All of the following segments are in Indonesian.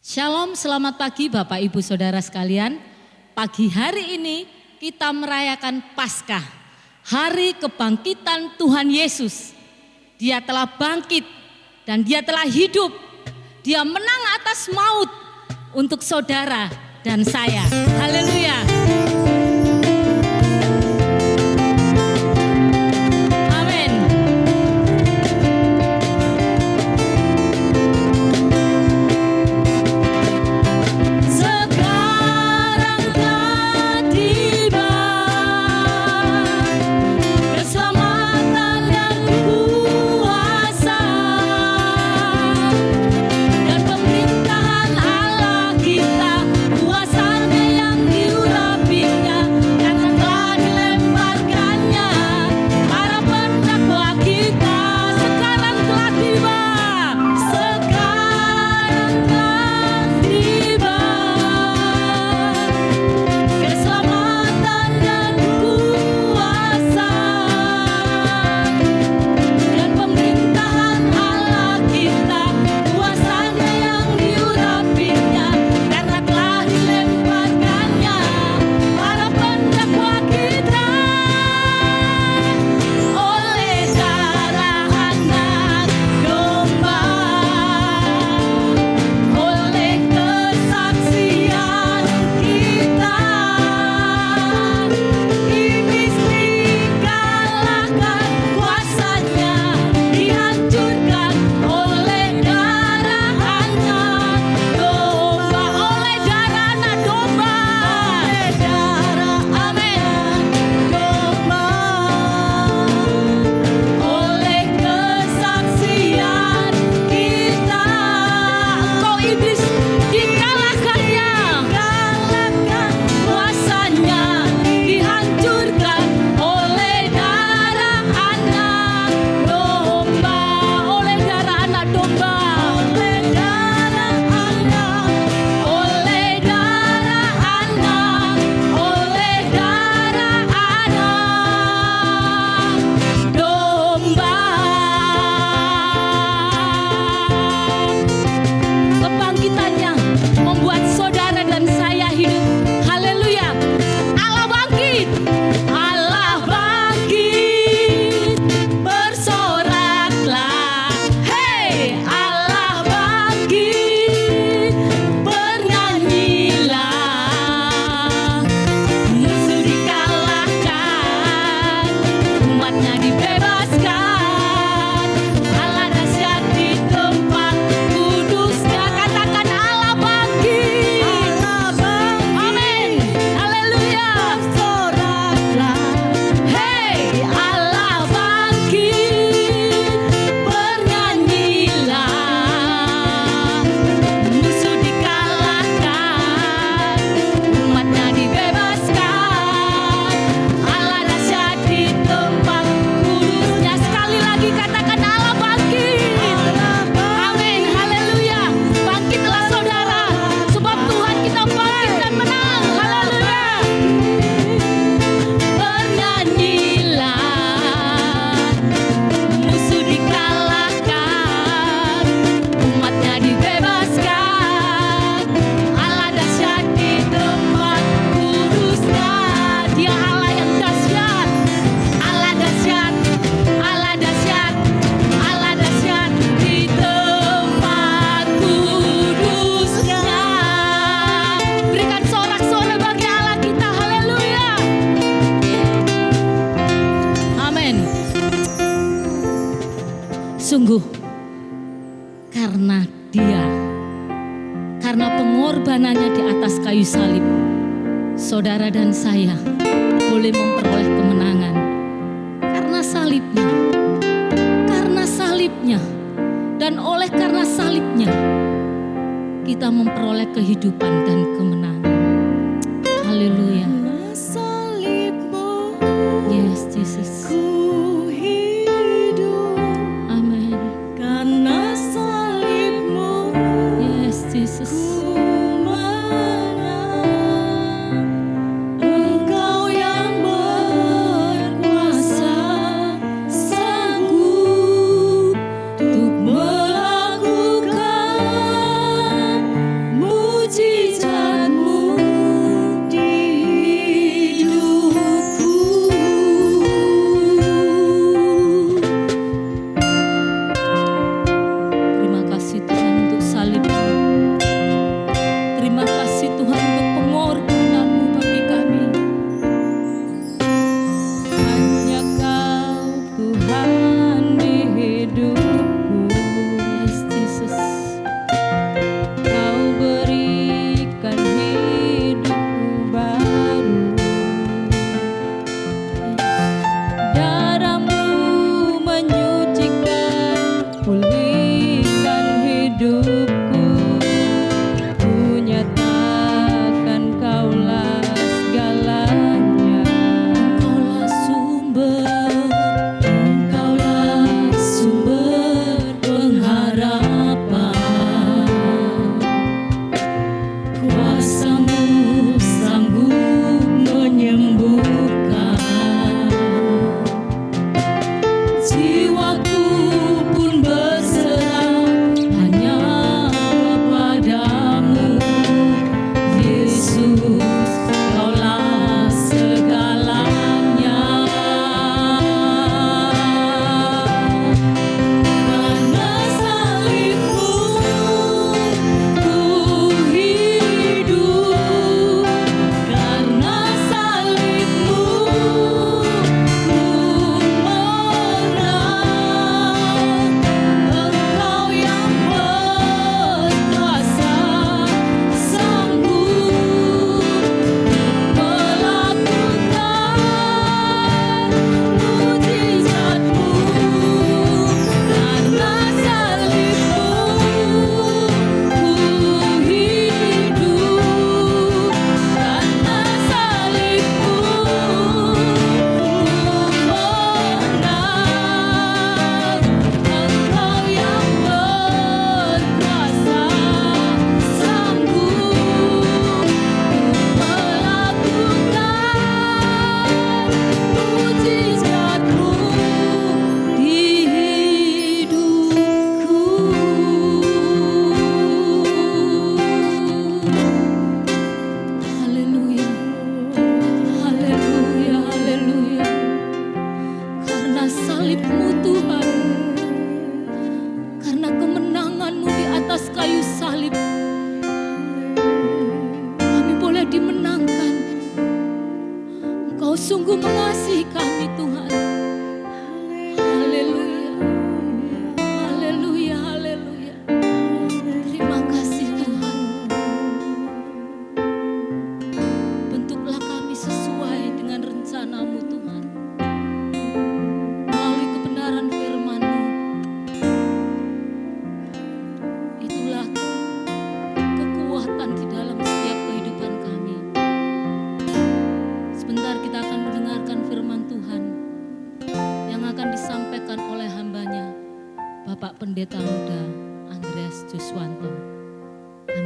Shalom, selamat pagi Bapak Ibu Saudara sekalian. Pagi hari ini kita merayakan Paskah, hari kebangkitan Tuhan Yesus. Dia telah bangkit dan dia telah hidup. Dia menang atas maut untuk saudara dan saya. Haleluya. Sungguh karena pengorbanannya di atas kayu salib, saudara dan saya boleh memperoleh kemenangan. Karena salibnya, dan oleh karena salibnya, kita memperoleh kehidupan dan kemenangan. Haleluya. Yes, Jesus. Engkau yang berkuasa, sanggup untuk melakukan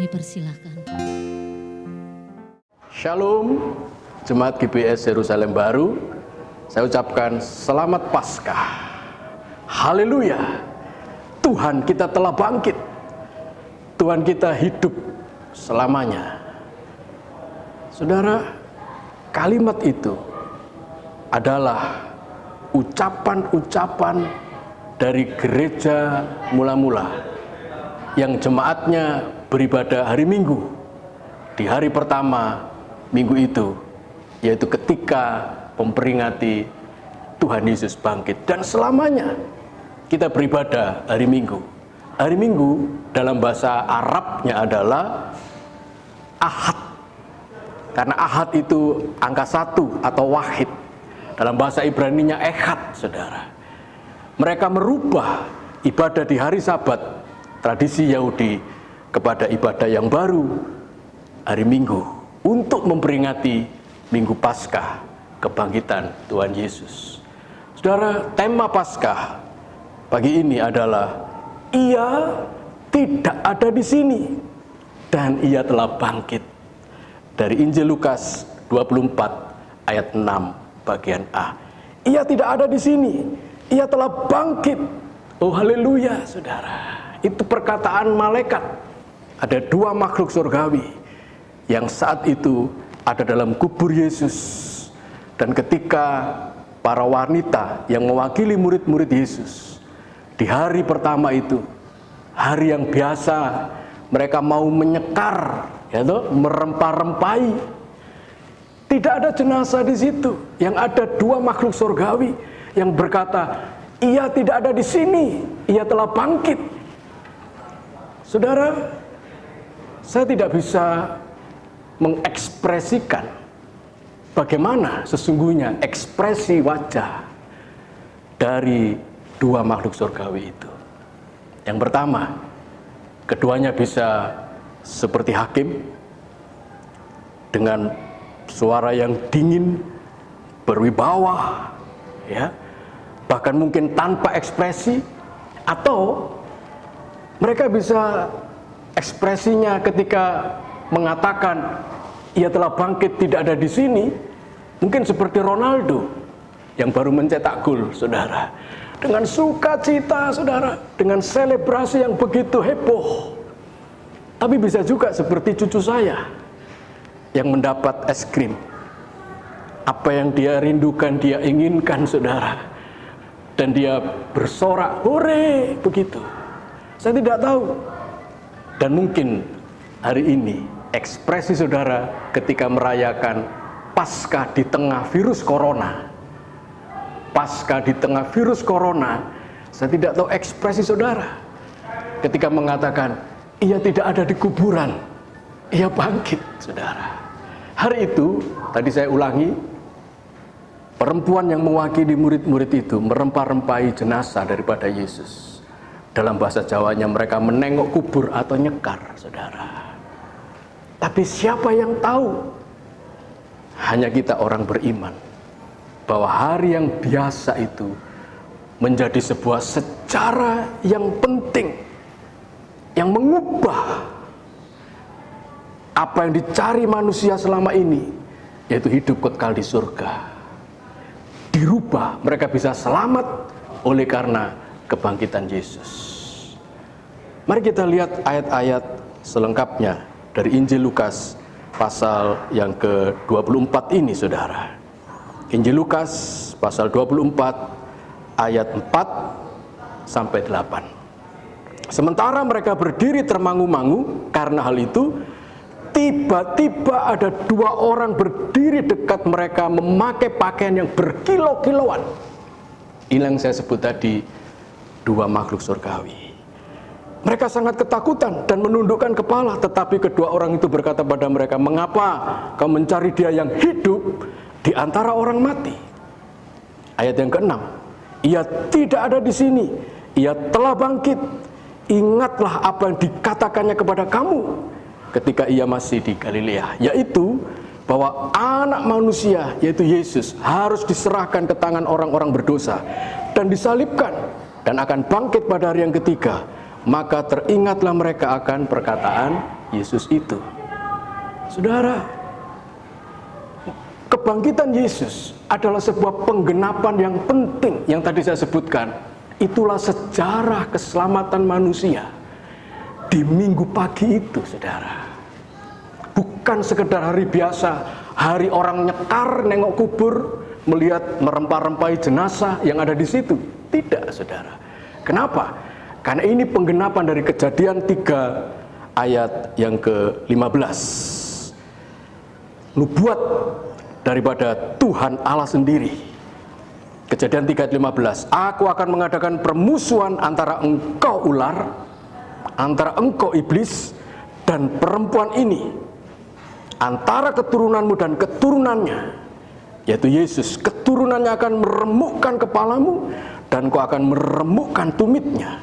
Kami persilahkan. Shalom, Jemaat GBS Yerusalem Baru. Saya ucapkan selamat Paskah. Haleluya. Tuhan kita telah bangkit. Tuhan kita hidup selamanya. Saudara, kalimat itu adalah ucapan-ucapan dari gereja mula-mula yang jemaatnya beribadah hari Minggu. Di hari pertama minggu itu, yaitu ketika memperingati Tuhan Yesus bangkit. Dan selamanya kita beribadah hari Minggu. Hari Minggu dalam bahasa Arabnya adalah Ahad. Karena Ahad itu angka 1 atau wahid. Dalam bahasa Ibraninya Echad, saudara. Mereka merubah ibadah di hari Sabat, tradisi Yahudi, kepada ibadah yang baru, hari Minggu, untuk memperingati Minggu Paskah, kebangkitan Tuhan Yesus. Saudara, tema Paskah pagi ini adalah Ia tidak ada di sini dan Ia telah bangkit. Dari Injil Lukas 24 ayat 6 bagian A. Ia tidak ada di sini, Ia telah bangkit. Oh haleluya, saudara. Itu perkataan malaikat. Ada 2 makhluk surgawi yang saat itu ada dalam kubur Yesus. Dan ketika para wanita yang mewakili murid-murid Yesus di hari pertama itu, hari yang biasa, mereka mau menyekar, yaitu merempah-rempahi. Tidak ada jenazah di situ. Yang ada 2 makhluk surgawi yang berkata, Ia tidak ada di sini, Ia telah bangkit. Saudara, saya tidak bisa mengekspresikan bagaimana sesungguhnya ekspresi wajah dari 2 makhluk surgawi itu. Yang pertama, keduanya bisa seperti hakim dengan suara yang dingin, berwibawa, ya, bahkan mungkin tanpa ekspresi, atau mereka bisa ekspresinya ketika mengatakan Ia telah bangkit tidak ada di sini, mungkin seperti Ronaldo yang baru mencetak gol, saudara, dengan sukacita, saudara, dengan selebrasi yang begitu heboh. Tapi bisa juga seperti cucu saya yang mendapat es krim. Apa yang dia rindukan, dia inginkan, saudara, dan dia bersorak, hore, begitu. Saya tidak tahu. Dan mungkin hari ini ekspresi saudara ketika merayakan Paskah di tengah virus corona. Paskah di tengah virus corona, saya tidak tahu ekspresi saudara ketika mengatakan Ia tidak ada di kuburan, Ia bangkit, saudara. Hari itu, tadi saya ulangi, perempuan yang mewakili murid-murid itu merempah-rempahi jenazah daripada Yesus. Dalam bahasa Jawanya mereka menengok kubur atau nyekar, saudara. Tapi siapa yang tahu? Hanya kita orang beriman. Bahwa hari yang biasa itu menjadi sebuah sejarah yang penting. Yang mengubah apa yang dicari manusia selama ini, yaitu hidup kekal di surga. Dirubah, mereka bisa selamat oleh karena kebangkitan Yesus. Mari kita lihat ayat-ayat selengkapnya dari Injil Lukas pasal yang ke-24 ini, saudara. Injil Lukas pasal 24 ayat 4 sampai 8. Sementara mereka berdiri termangu-mangu karena hal itu, tiba-tiba ada 2 orang berdiri dekat mereka memakai pakaian yang berkilau-kilauan. Ini yang saya sebut tadi, 2 makhluk surgawi. Mereka sangat ketakutan dan menundukkan kepala, tetapi kedua orang itu berkata pada mereka, "Mengapa kau mencari Dia yang hidup di antara orang mati?" Ayat yang ke-6, "Ia tidak ada di sini, Ia telah bangkit. Ingatlah apa yang dikatakannya kepada kamu ketika Ia masih di Galilea, yaitu bahwa anak manusia, yaitu Yesus, harus diserahkan ke tangan orang-orang berdosa dan disalibkan dan akan bangkit pada hari yang ketiga." maka teringatlah mereka akan perkataan Yesus itu. Saudara, kebangkitan Yesus adalah sebuah penggenapan yang penting yang tadi saya sebutkan. Itulah sejarah keselamatan manusia di minggu pagi itu, saudara. Bukan sekedar hari biasa, hari orang nyekar nengok kubur, melihat merempah-rempahi jenazah yang ada di situ. Tidak, saudara. Kenapa? Karena ini penggenapan dari Kejadian 3 ayat yang ke-15. Nubuat daripada Tuhan Allah sendiri. Kejadian 3 ayat 15. Aku akan mengadakan permusuhan antara engkau ular, antara engkau iblis, dan perempuan ini, antara keturunanmu dan keturunannya, yaitu Yesus. Keturunannya akan meremukkan kepalamu dan kau akan meremukkan tumitnya.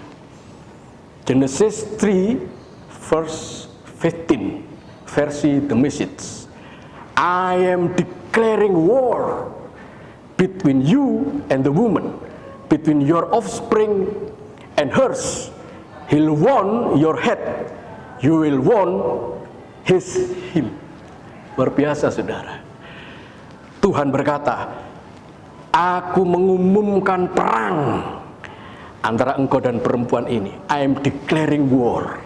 Genesis 3 verse 15, versi The Message. I am declaring war between you and the woman, between your offspring and hers. He'll wound your head, you will wound his heel. Luar biasa, saudara. Tuhan berkata, aku mengumumkan perang antara engkau dan perempuan ini. I am declaring war.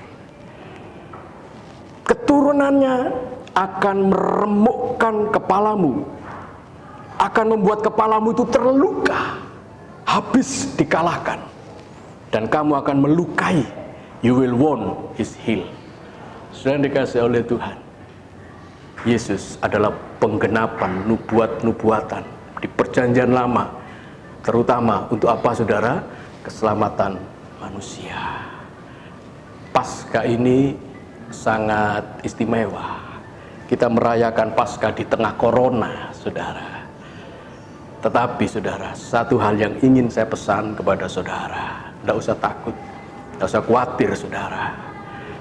Keturunannya akan meremukkan kepalamu, akan membuat kepalamu itu terluka, habis dikalahkan, dan kamu akan melukai. You will wound his heel. Sudah dikasih oleh Tuhan, Yesus adalah penggenapan nubuat-nubuatan di perjanjian lama, terutama untuk apa, saudara? Keselamatan manusia. Paskah ini sangat istimewa. Kita merayakan Paskah di tengah corona, saudara. Tetapi, saudara, satu hal yang ingin saya pesan kepada saudara, tidak usah takut, tidak usah khawatir, saudara.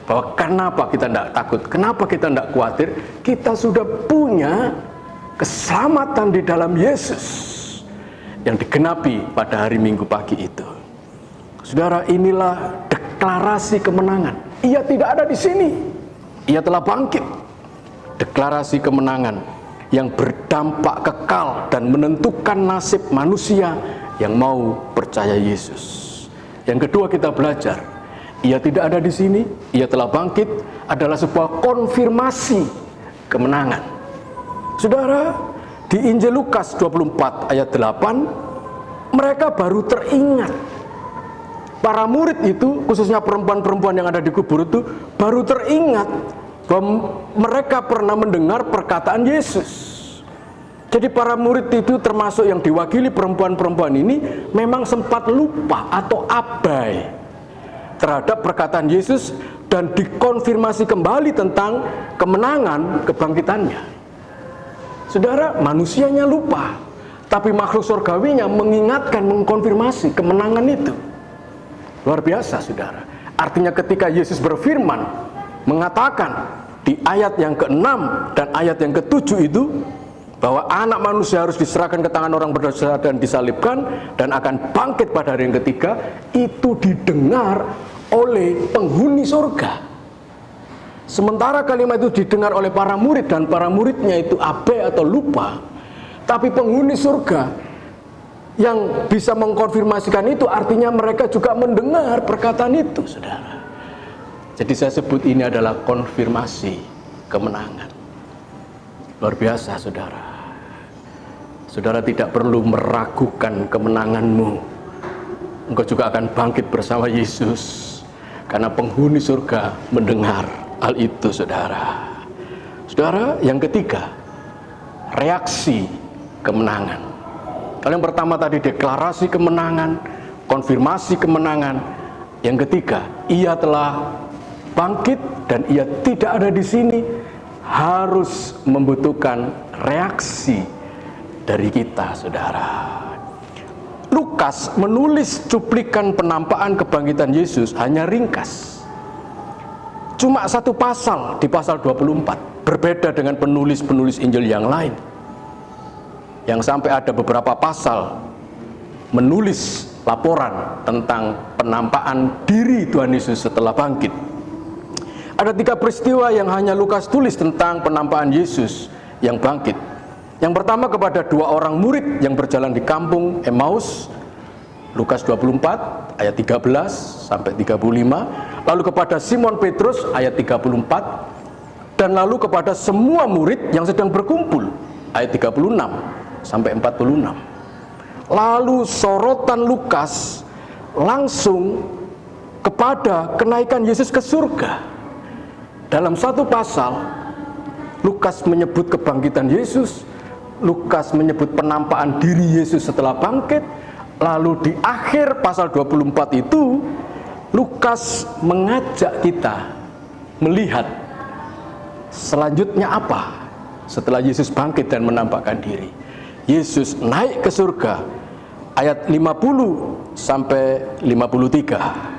Bahwa kenapa kita tidak takut, kenapa kita tidak khawatir? Kita sudah punya keselamatan di dalam Yesus yang digenapi pada hari Minggu pagi itu. Saudara, inilah deklarasi kemenangan. Ia tidak ada di sini, ia telah bangkit. Deklarasi kemenangan yang berdampak kekal dan menentukan nasib manusia yang mau percaya Yesus. Yang kedua, kita belajar, ia tidak ada di sini, ia telah bangkit, adalah sebuah konfirmasi kemenangan. Saudara, di Injil Lukas 24 ayat 8, mereka baru teringat. Para murid itu, khususnya perempuan-perempuan yang ada di kubur itu, baru teringat bahwa mereka pernah mendengar perkataan Yesus. Jadi para murid itu, termasuk yang diwakili perempuan-perempuan ini, memang sempat lupa atau abai terhadap perkataan Yesus dan dikonfirmasi kembali tentang kemenangan kebangkitannya. Saudara, manusianya lupa, tapi makhluk surgawinya mengingatkan, mengkonfirmasi kemenangan itu. Luar biasa, saudara. Artinya ketika Yesus berfirman, mengatakan di ayat yang ke-6 dan ayat yang ke-7 itu, bahwa anak manusia harus diserahkan ke tangan orang berdosa dan disalibkan dan akan bangkit pada hari yang ketiga, itu didengar oleh penghuni surga. Sementara kalimat itu didengar oleh para murid dan para muridnya itu abai atau lupa, tapi penghuni surga yang bisa mengkonfirmasikan itu, artinya mereka juga mendengar perkataan itu, saudara. Jadi saya sebut ini adalah konfirmasi kemenangan. Luar biasa, saudara. Saudara tidak perlu meragukan kemenanganmu. Engkau juga akan bangkit bersama Yesus, karena penghuni surga mendengar hal itu, saudara. Saudara, yang ketiga, reaksi kemenangan. Kalau yang pertama tadi deklarasi kemenangan, konfirmasi kemenangan. Yang ketiga, ia telah bangkit dan ia tidak ada di sini, harus membutuhkan reaksi dari kita, saudara. Lukas menulis cuplikan penampakan kebangkitan Yesus hanya ringkas. Cuma satu pasal, di pasal 24. Berbeda dengan penulis-penulis Injil yang lain, yang sampai ada beberapa pasal menulis laporan tentang penampakan diri Tuhan Yesus setelah bangkit. Ada 3 peristiwa yang hanya Lukas tulis tentang penampakan Yesus yang bangkit. Yang pertama kepada 2 orang murid yang berjalan di kampung Emmaus, Lukas 24 ayat 13 sampai 35, lalu kepada Simon Petrus ayat 34, dan lalu kepada semua murid yang sedang berkumpul ayat 36 sampai 46. Lalu sorotan Lukas langsung kepada kenaikan Yesus ke surga. Dalam satu pasal Lukas menyebut kebangkitan Yesus, Lukas menyebut penampakan diri Yesus setelah bangkit. Lalu di akhir pasal 24 itu Lukas mengajak kita melihat selanjutnya apa setelah Yesus bangkit dan menampakkan diri. Yesus naik ke surga, ayat 50 sampai 53.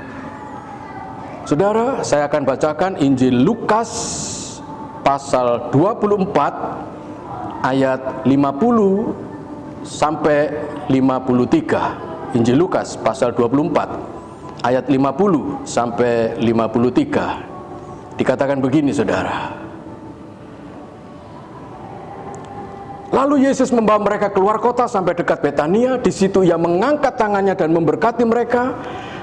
Saudara, saya akan bacakan Injil Lukas pasal 24 ayat 50 sampai 53. Injil Lukas pasal 24 ayat 50 sampai 53. Dikatakan begini, saudara. Lalu Yesus membawa mereka keluar kota sampai dekat Betania. Di situ ia mengangkat tangannya dan memberkati mereka.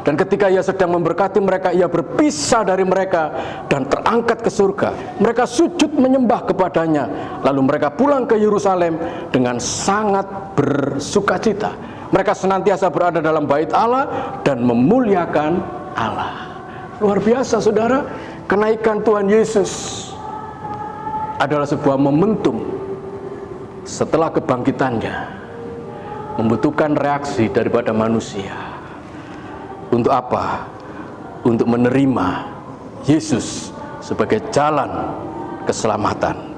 Dan ketika ia sedang memberkati mereka, ia berpisah dari mereka dan terangkat ke surga. Mereka sujud menyembah kepadanya. Lalu mereka pulang ke Yerusalem dengan sangat bersukacita. Mereka senantiasa berada dalam bait Allah dan memuliakan Allah. Luar biasa, saudara. Kenaikan Tuhan Yesus adalah sebuah momentum setelah kebangkitannya, membutuhkan reaksi daripada manusia. Untuk apa? Untuk menerima Yesus sebagai jalan keselamatan.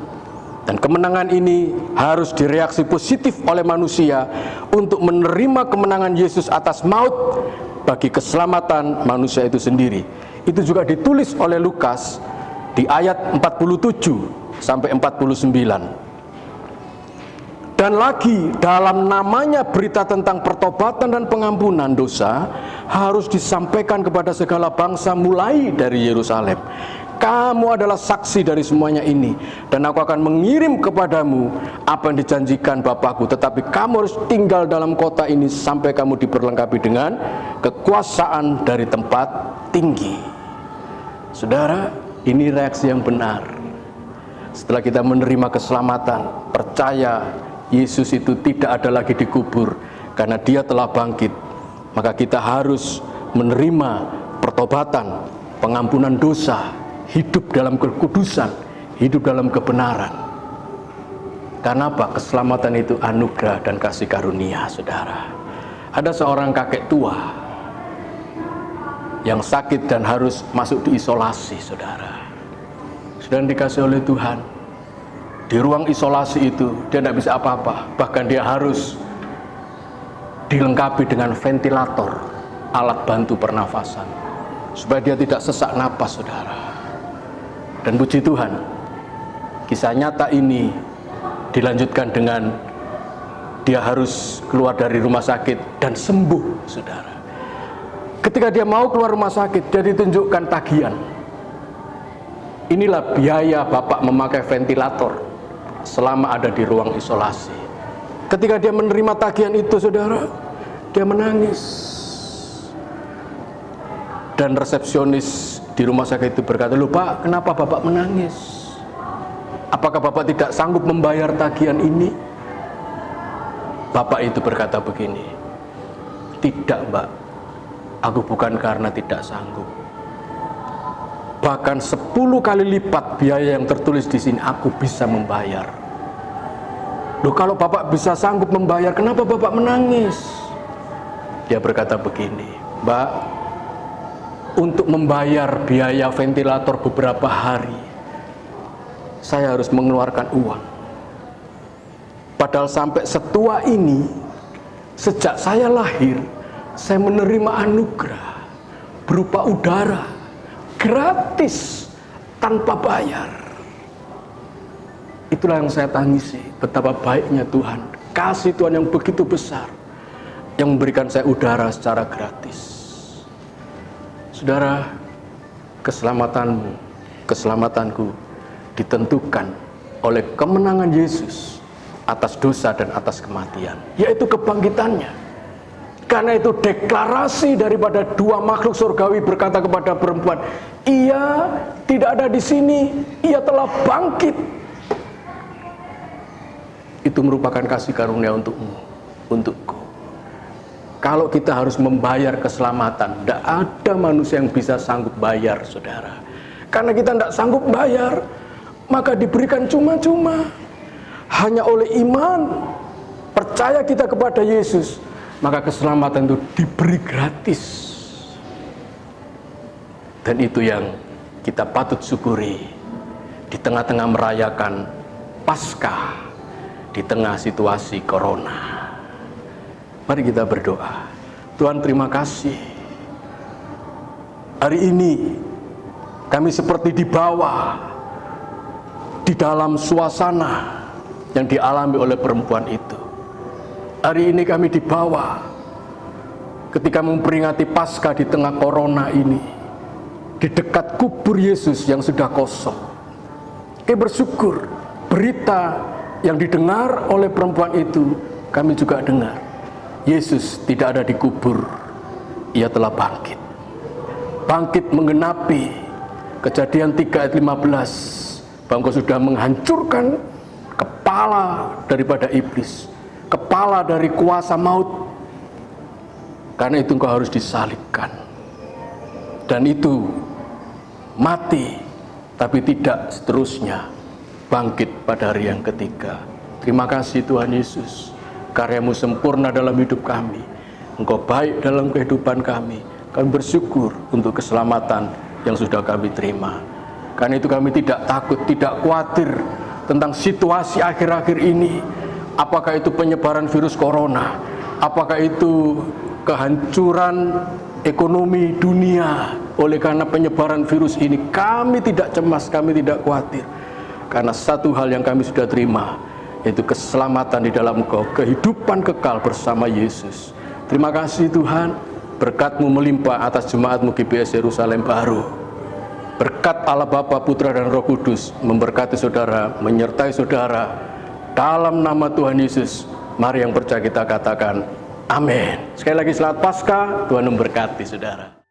Dan kemenangan ini harus direaksi positif oleh manusia untuk menerima kemenangan Yesus atas maut bagi keselamatan manusia itu sendiri. Itu juga ditulis oleh Lukas di ayat 47 sampai 49. Dan lagi, dalam namanya berita tentang pertobatan dan pengampunan dosa harus disampaikan kepada segala bangsa mulai dari Yerusalem. Kamu adalah saksi dari semuanya ini, dan aku akan mengirim kepadamu apa yang dijanjikan Bapakku. Tetapi kamu harus tinggal dalam kota ini sampai kamu diperlengkapi dengan kekuasaan dari tempat tinggi. Saudara, ini reaksi yang benar. Setelah kita menerima keselamatan, percaya Yesus itu tidak ada lagi dikubur karena dia telah bangkit, maka kita harus menerima pertobatan, pengampunan dosa, hidup dalam kekudusan, hidup dalam kebenaran. Karena apa? Keselamatan itu anugerah dan kasih karunia, saudara. Ada seorang kakek tua yang sakit dan harus masuk diisolasi, saudara. Sudah dikasih oleh Tuhan. Di ruang isolasi itu dia tidak bisa apa-apa, bahkan dia harus dilengkapi dengan ventilator, alat bantu pernafasan, supaya dia tidak sesak napas, saudara. Dan puji Tuhan, kisah nyata ini dilanjutkan dengan dia harus keluar dari rumah sakit dan sembuh, saudara. Ketika dia mau keluar rumah sakit, dia ditunjukkan tagihan. Inilah biaya Bapak memakai ventilator selama ada di ruang isolasi. Ketika dia menerima tagihan itu, saudara, dia menangis. Dan resepsionis di rumah sakit itu berkata, "Loh Pak, kenapa Bapak menangis? Apakah Bapak tidak sanggup membayar tagihan ini?" Bapak itu berkata begini, "Tidak, Mbak, aku bukan karena tidak sanggup. Bahkan 10 kali lipat biaya yang tertulis di sini aku bisa membayar." Loh, kalau Bapak bisa sanggup membayar, kenapa Bapak menangis? Dia berkata begini, "Mbak, untuk membayar biaya ventilator beberapa hari, saya harus mengeluarkan uang. Padahal sampai setua ini, sejak saya lahir, saya menerima anugerah berupa udara gratis tanpa bayar." Itulah yang saya tangisi, betapa baiknya Tuhan, kasih Tuhan yang begitu besar, yang memberikan saya udara secara gratis. Saudara, keselamatanmu, keselamatanku ditentukan oleh kemenangan Yesus atas dosa dan atas kematian, yaitu kebangkitannya. Karena itu deklarasi daripada dua makhluk surgawi berkata kepada perempuan, ia tidak ada di sini, ia telah bangkit. Itu merupakan kasih karunia untukmu, untukku. Kalau kita harus membayar keselamatan, tidak ada manusia yang bisa sanggup bayar, saudara. Karena kita tidak sanggup bayar, maka diberikan cuma-cuma. Hanya oleh iman, percaya kita kepada Yesus, maka keselamatan itu diberi gratis. Dan itu yang kita patut syukuri di tengah-tengah merayakan Paskah, di tengah situasi corona. Mari kita berdoa. Tuhan, terima kasih. Hari ini kami seperti dibawa di dalam suasana yang dialami oleh perempuan itu. Hari ini kami dibawa ketika memperingati Paskah di tengah corona ini, di dekat kubur Yesus yang sudah kosong. Kami bersyukur berita yang didengar oleh perempuan itu kami juga dengar. Yesus tidak ada di kubur, ia telah bangkit. Bangkit menggenapi Kejadian 3 ayat 15, bahwa Engkau sudah menghancurkan kepala daripada iblis, kepala dari kuasa maut. Karena itu Engkau harus disalibkan. Dan itu mati, tapi tidak seterusnya bangkit pada hari yang ketiga. Terima kasih Tuhan Yesus. Karyamu sempurna dalam hidup kami. Engkau baik dalam kehidupan kami. Kami bersyukur untuk keselamatan yang sudah kami terima. Karena itu kami tidak takut, tidak khawatir tentang situasi akhir-akhir ini. Apakah itu penyebaran virus corona, apakah itu kehancuran ekonomi dunia oleh karena penyebaran virus ini. Kami tidak cemas, kami tidak khawatir. Karena satu hal yang kami sudah terima, yaitu keselamatan di dalam Engkau, kehidupan kekal bersama Yesus. Terima kasih Tuhan, berkat-Mu melimpah atas jemaat-Mu GBS Yerusalem Baru. Berkat Allah Bapa, Putra dan Roh Kudus memberkati saudara, menyertai saudara. Dalam nama Tuhan Yesus, mari yang percaya kita katakan amin. Sekali lagi selamat Paskah, Tuhan memberkati saudara.